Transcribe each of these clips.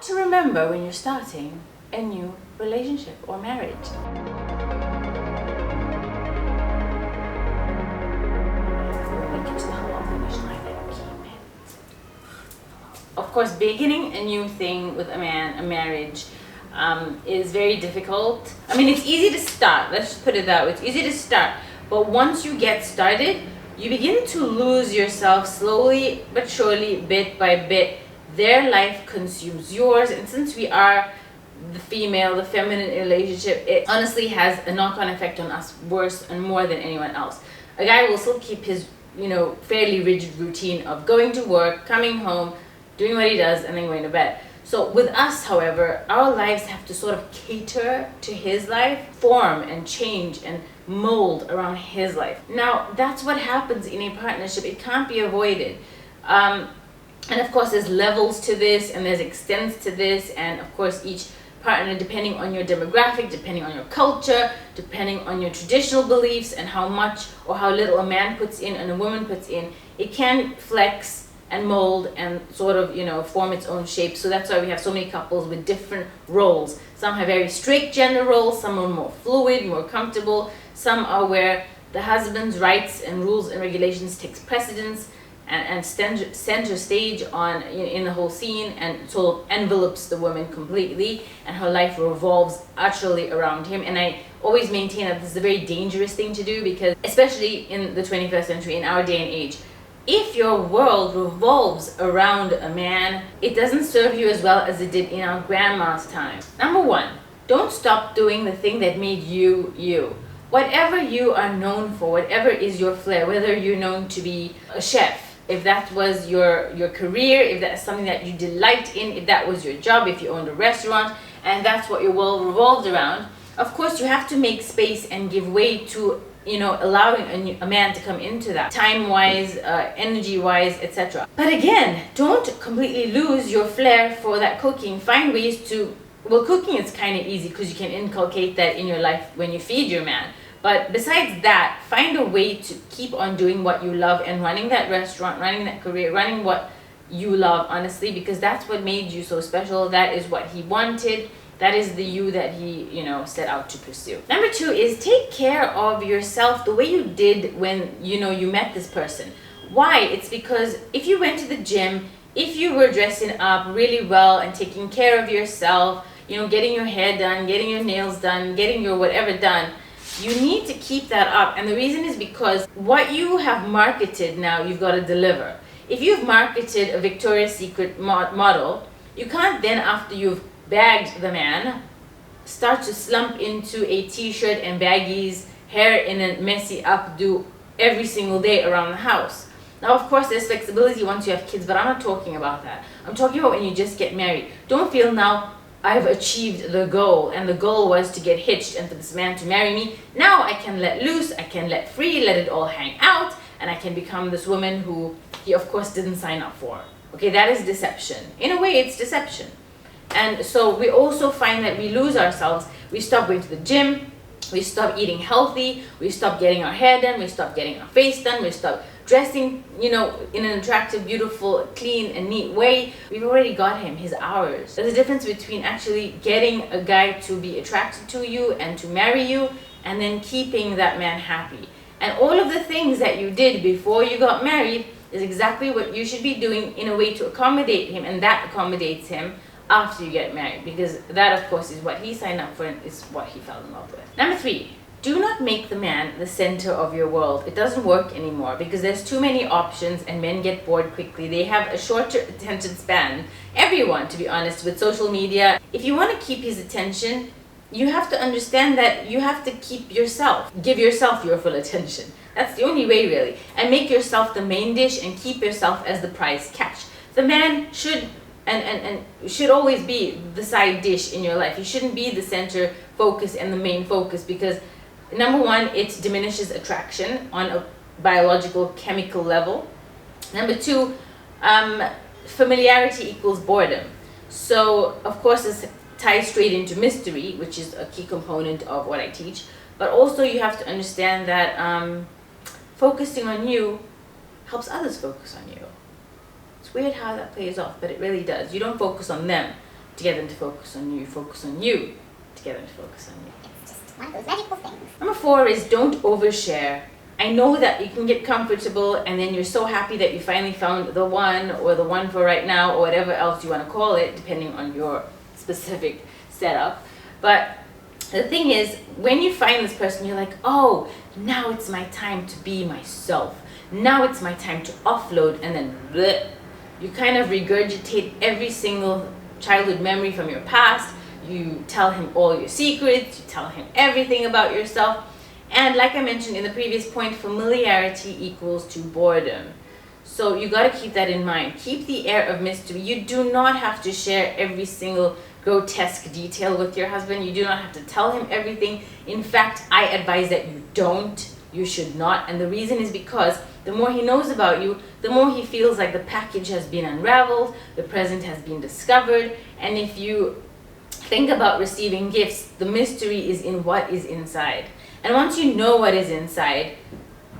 to remember when you're starting a new relationship or marriage. Make it to the hello finish line and keep it. Of course, beginning a new thing with a man, a marriage, is very difficult. I mean, it's easy to start. Let's just put it that way. It's easy to start. But once you get started, you begin to lose yourself slowly but surely, bit by bit. Their life consumes yours. And since we are the female, the feminine relationship, it honestly has a knock-on effect on us worse and more than anyone else. A guy will still keep his, fairly rigid routine of going to work, coming home, doing what he does, and then going to bed. So with us, however, our lives have to sort of cater to his life, form and change and mold around his life. Now, that's what happens in a partnership. It can't be avoided. And of course, there's levels to this and there's extents to this. And of course, each partner, depending on your demographic, depending on your culture, depending on your traditional beliefs and how much or how little a man puts in and a woman puts in, it can flex and mold and sort of, form its own shape. So that's why we have so many couples with different roles. Some have very strict gender roles, some are more fluid, more comfortable. Some are where the husband's rights and rules and regulations takes precedence and center stage on in the whole scene, and sort of envelopes the woman completely, and her life revolves utterly around him. And I always maintain that this is a very dangerous thing to do, because especially in the 21st century, in our day and age, if your world revolves around a man, it doesn't serve you as well as it did in our grandma's time. Number one, don't stop doing the thing that made you you. Whatever you are known for, whatever is your flair, whether you're known to be a chef, if that was your career, if that's something that you delight in, if that was your job, if you owned a restaurant, and that's what your world revolved around, of course you have to make space and give way to allowing a man to come into that, time-wise, energy-wise, etc. But again, don't completely lose your flair for that cooking. Find ways to, cooking is kind of easy because you can inculcate that in your life when you feed your man. But besides that, find a way to keep on doing what you love and running that restaurant, running that career, running what you love, honestly, because that's what made you so special. That is what he wanted. That is the you that he, set out to pursue. Number two is take care of yourself the way you did when, you met this person. Why? It's because if you went to the gym, if you were dressing up really well and taking care of yourself, getting your hair done, getting your nails done, getting your whatever done, you need to keep that up. And the reason is because what you have marketed now, you've got to deliver. If you've marketed a Victoria's Secret model, you can't then, after you've bagged the man, start to slump into a t-shirt and baggies, hair in a messy updo every single day around the house. Now, of course, there's flexibility once you have kids, but I'm not talking about that. I'm talking about when you just get married. Don't feel now, I've achieved the goal, and the goal was to get hitched and for this man to marry me. Now I can let loose, I can let free, let it all hang out, and I can become this woman who he, of course, didn't sign up for. Okay, that is deception. In a way, it's deception. And so we also find that we lose ourselves. We stop going to the gym, we stop eating healthy, we stop getting our hair done, we stop getting our face done, we stop dressing, in an attractive, beautiful, clean and neat way. We've already got him his hours. There's a difference between actually getting a guy to be attracted to you and to marry you, and then keeping that man happy. And all of the things that you did before you got married is exactly what you should be doing in a way to accommodate him, and that accommodates him after you get married, because that, of course, is what he signed up for and is what he fell in love with. Number three, do not make the man the center of your world. It doesn't work anymore because there's too many options and men get bored quickly. They have a shorter attention span. Everyone, to be honest, with social media. If you want to keep his attention, you have to understand that you have to keep yourself. Give yourself your full attention. That's the only way, really. And make yourself the main dish and keep yourself as the prize catch. The man should and should always be the side dish in your life. He shouldn't be the center focus and the main focus, because number one, it diminishes attraction on a biological chemical level. Number two, familiarity equals boredom. So of course this ties straight into mystery, which is a key component of what I teach. But also you have to understand that focusing on you helps others focus on you. It's weird how that plays off, but it really does. You don't focus on them. to get them to focus on you, to get them to focus on you. It's just one of those magical things. Number 4 is don't overshare. I know that you can get comfortable and then you're so happy that you finally found the one or the one for right now or whatever else you want to call it, depending on your specific setup. But the thing is, when you find this person, you're like, oh, now it's my time to be myself. Now it's my time to offload, and then bleh, you kind of regurgitate every single childhood memory from your past. You tell him all your secrets, you tell him everything about yourself. And like I mentioned in the previous point, familiarity equals to boredom. So you got to keep that in mind. Keep the air of mystery. You do not have to share every single grotesque detail with your husband. You do not have to tell him everything. In fact, I advise that you don't. You should not. And the reason is because the more he knows about you, the more he feels like the package has been unraveled, the present has been discovered. And if you think about receiving gifts, the mystery is in what is inside. And once you know what is inside,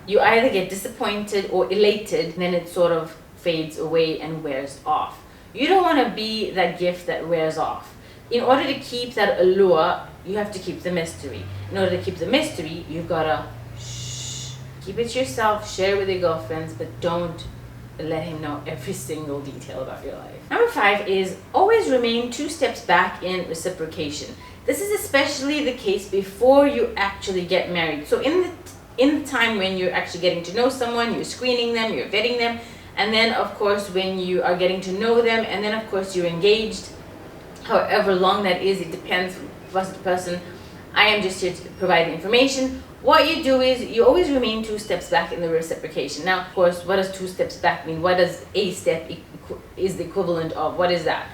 you either get disappointed or elated, and then it sort of fades away and wears off. You don't want to be that gift that wears off. In order to keep that allure, you have to keep the mystery. In order to keep the mystery, you've got to keep it to yourself, share it with your girlfriends, but don't let him know every single detail about your life. Number 5 is always remain 2 steps back in reciprocation. This is especially the case before you actually get married. So in the time when you're actually getting to know someone, you're screening them, you're vetting them, and then of course when you are getting to know them, and then of course you're engaged, however long that is, it depends from person to person. I am just here to provide the information. What you do is you always remain 2 steps back in the reciprocation. Now, of course, what does 2 steps back mean? What does a step is the equivalent of? What is that?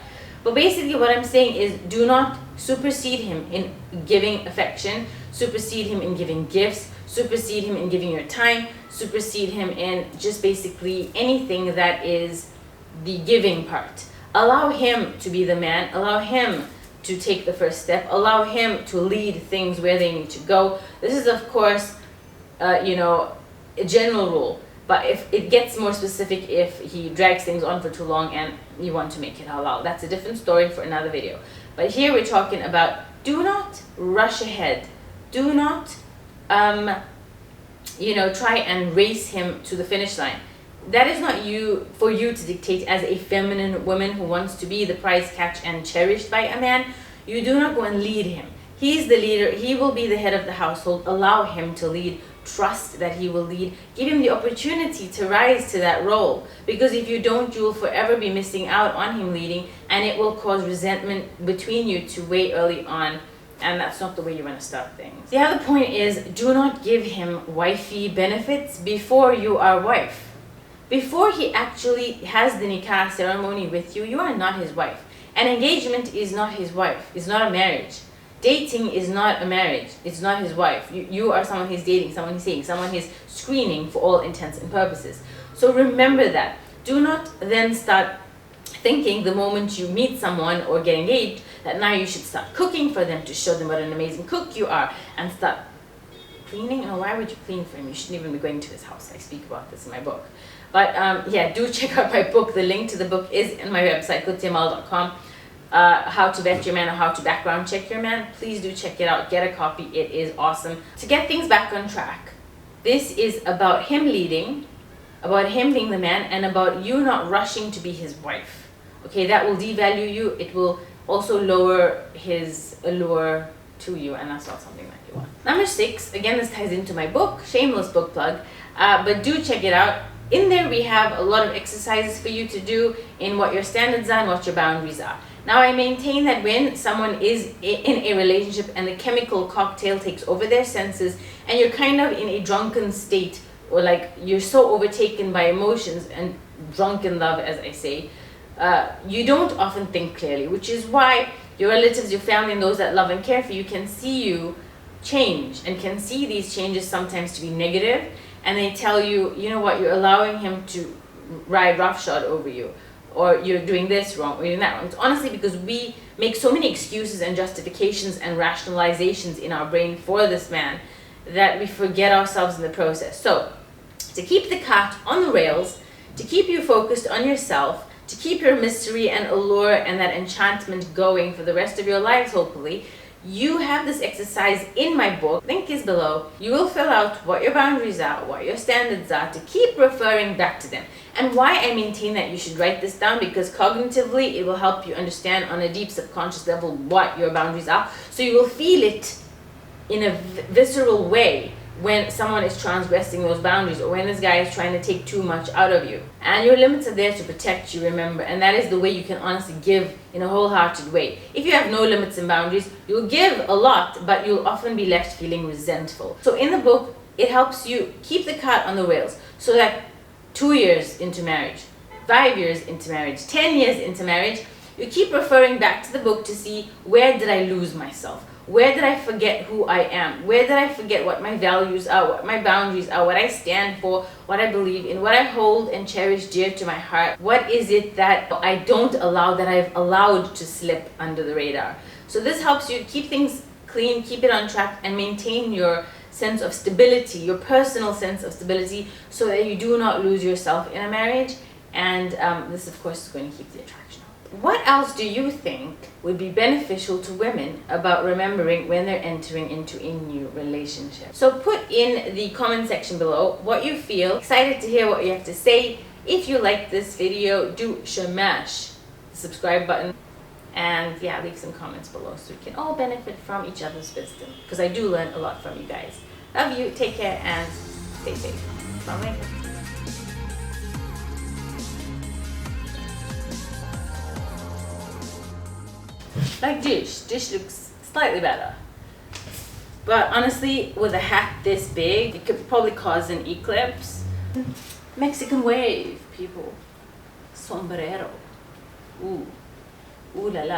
But basically what I'm saying is do not supersede him in giving affection, supersede him in giving gifts, supersede him in giving your time, supersede him in just basically anything that is the giving part. Allow him to be the man, allow him to take the first step, allow him to lead things where they need to go. This is of course, a general rule. But if it gets more specific, if he drags things on for too long and you want to make it halal, that's a different story for another video. But here we're talking about do not rush ahead. Do not, try and race him to the finish line. That is not for you to dictate as a feminine woman who wants to be the prize catch and cherished by a man. You do not go and lead him. He's the leader. He will be the head of the household. Allow him to lead. Trust that he will lead. Give him the opportunity to rise to that role. Because if you don't, you will forever be missing out on him leading, and it will cause resentment between you two way early on. And that's not the way you want to start things. The other point is do not give him wifey benefits before you are wife. Before he actually has the nikah ceremony with you, you are not his wife. An engagement is not his wife. It's not a marriage. Dating is not a marriage. It's not his wife. You are someone he's dating, someone he's seeing, someone he's screening for all intents and purposes. So remember that. Do not then start thinking the moment you meet someone or get engaged that now you should start cooking for them to show them what an amazing cook you are and start cleaning. Oh, why would you clean for him? You shouldn't even be going to his house. I speak about this in my book. But do check out my book. The link to the book is in my website, qudsiamal.com. How to vet your man or how to background check your man. Please do check it out. Get a copy. It is awesome. To get things back on track, this is about him leading, about him being the man, and about you not rushing to be his wife. Okay, that will devalue you. It will also lower his allure to you, and that's not something that you want. Number 6, again, this ties into my book, shameless book plug, but do check it out. In there we have a lot of exercises for you to do in what your standards are and what your boundaries are. Now I maintain that when someone is in a relationship and the chemical cocktail takes over their senses and you're kind of in a drunken state, or like you're so overtaken by emotions and drunk in love, as I say, you don't often think clearly, which is why your relatives, your family, and those that love and care for you can see you change and can see these changes sometimes to be negative, and they tell you, you know what, you're allowing him to ride roughshod over you, or you're doing this wrong, or you're doing that wrong. It's honestly because we make so many excuses and justifications and rationalizations in our brain for this man that we forget ourselves in the process. So, to keep the cat on the rails, to keep you focused on yourself, to keep your mystery and allure and that enchantment going for the rest of your lives, hopefully, you have this exercise in my book. Link is below. You will fill out what your boundaries are, what your standards are, to keep referring back to them. And why I maintain that you should write this down, because cognitively it will help you understand on a deep subconscious level what your boundaries are. So you will feel it in a visceral way when someone is transgressing those boundaries, or when this guy is trying to take too much out of you. And your limits are there to protect you, remember, and that is the way you can honestly give in a wholehearted way. If you have no limits and boundaries, you'll give a lot, but you'll often be left feeling resentful. So in the book, it helps you keep the cart on the rails, so that 2 years into marriage, 5 years into marriage, 10 years into marriage, you keep referring back to the book to see, where did I lose myself? Where did I forget who I am? Where did I forget what my values are, what my boundaries are, what I stand for, what I believe in, what I hold and cherish dear to my heart? What is it that I don't allow, that I've allowed to slip under the radar? So this helps you keep things clean, keep it on track, and maintain your sense of stability, your personal sense of stability, so that you do not lose yourself in a marriage. And this, of course, is going to keep the attraction up. What else do you think would be beneficial to women about remembering when they're entering into a new relationship? So put in the comment section below what you feel. Excited to hear what you have to say. If you like this video, do smash the subscribe button. And yeah, leave some comments below so we can all benefit from each other's wisdom, because I do learn a lot from you guys. Love you, take care, and stay safe. Assalamu alaikum. Like dish looks slightly better, but honestly, with a hat this big, it could probably cause an eclipse. Mexican wave, people. Sombrero. Ooh la la.